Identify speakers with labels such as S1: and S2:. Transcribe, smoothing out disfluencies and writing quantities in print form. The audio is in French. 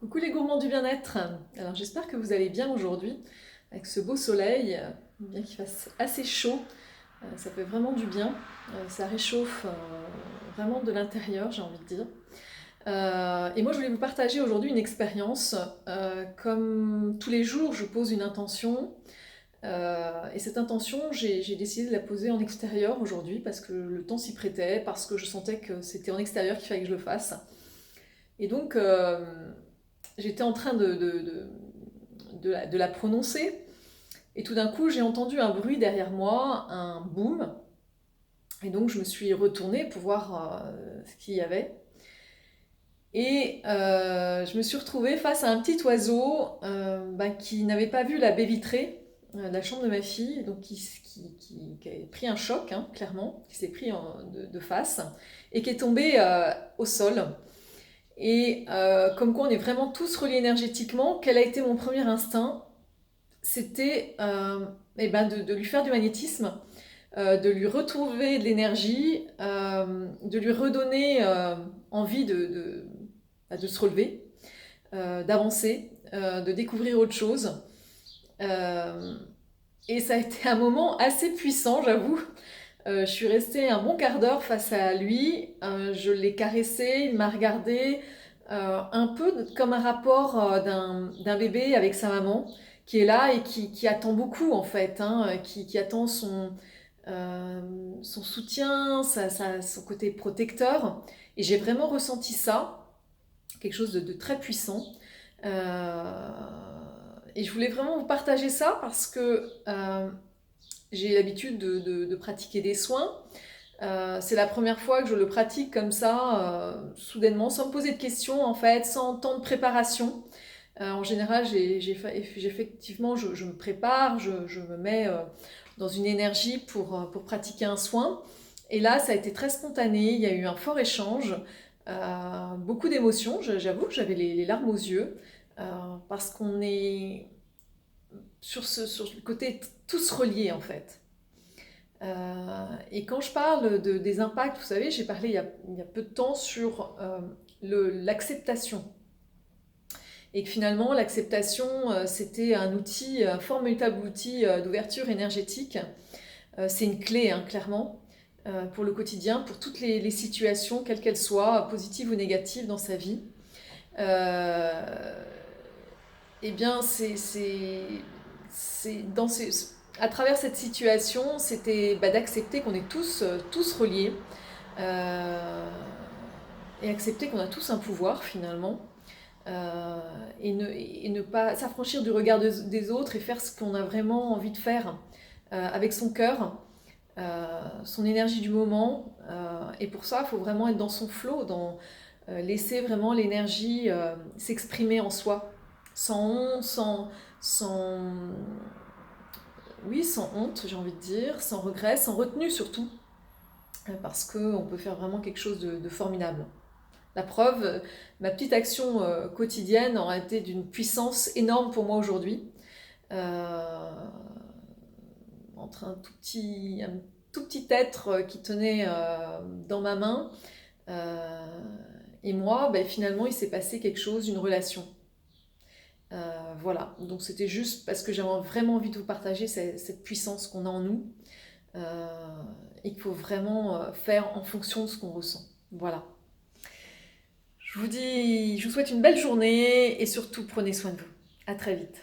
S1: Coucou les gourmands du bien-être. Alors j'espère que vous allez bien aujourd'hui avec ce beau soleil, bien qu'il fasse assez chaud, ça fait vraiment du bien. Ça réchauffe vraiment de l'intérieur, j'ai envie de dire. Et moi je voulais vous partager aujourd'hui une expérience. Comme tous les jours, je pose une intention. Et cette intention, j'ai décidé de la poser en extérieur aujourd'hui parce que le temps s'y prêtait, parce que je sentais que c'était en extérieur qu'il fallait que je le fasse. Et donc, j'étais en train de la prononcer, et tout d'un coup, j'ai entendu un bruit derrière moi, un boom, et donc je me suis retournée pour voir ce qu'il y avait. Et je me suis retrouvée face à un petit oiseau qui n'avait pas vu la baie vitrée de la chambre de ma fille, donc qui avait pris un choc, hein, clairement, qui s'est pris de face, et qui est tombé au sol. Et comme quoi on est vraiment tous reliés énergétiquement, quel a été mon premier instinct? C'était de lui faire du magnétisme, de lui retrouver de l'énergie, de lui redonner envie de se relever, d'avancer, de découvrir autre chose. Euh, et ça a été un moment assez puissant, j'avoue. Je suis restée un bon quart d'heure face à lui, je l'ai caressé, il m'a regardé, un peu comme un rapport d'un bébé avec sa maman qui est là et qui attend beaucoup en fait, hein, qui attend euh, son soutien, son côté protecteur. Et j'ai vraiment ressenti ça, quelque chose de très puissant. Euh, et je voulais vraiment vous partager ça parce que j'ai l'habitude de pratiquer des soins. C'est la première fois que je le pratique comme ça, soudainement, sans me poser de questions en fait, sans temps de préparation. En général, effectivement, je me prépare, je me mets dans une énergie pour pratiquer un soin. Et là, ça a été très spontané, il y a eu un fort échange, beaucoup d'émotions, j'avoue que j'avais les larmes aux yeux, parce qu'on est sur le côté tous reliés en fait. Et quand je parle des impacts, vous savez, j'ai parlé il y a peu de temps sur l'acceptation. Et que finalement, l'acceptation, c'était un outil, un formidable outil d'ouverture énergétique. C'est une clé, hein, clairement, pour le quotidien, pour toutes les situations, quelles qu'elles soient, positives ou négatives dans sa vie. Euh, eh bien, dans à travers cette situation, c'était d'accepter qu'on est tous reliés, euh, et accepter qu'on a tous un pouvoir finalement, et ne pas s'affranchir du regard des autres et faire ce qu'on a vraiment envie de faire avec son cœur, son énergie du moment. Et pour ça, il faut vraiment être dans son flow, laisser vraiment l'énergie s'exprimer en soi, sans honte, sans, oui, sans honte, j'ai envie de dire, sans regret, sans retenue surtout, parce qu'on peut faire vraiment quelque chose de formidable. La preuve, ma petite action quotidienne aura été d'une puissance énorme pour moi aujourd'hui. Euh, Entre un tout petit être qui tenait dans ma main euh, et moi, ben, finalement, il s'est passé quelque chose, une relation. Voilà, donc c'était juste parce que j'avais vraiment envie de vous partager cette puissance qu'on a en nous, euh, et qu'il faut vraiment faire en fonction de ce qu'on ressent. Voilà. Je vous souhaite une belle journée et surtout prenez soin de vous. À très vite.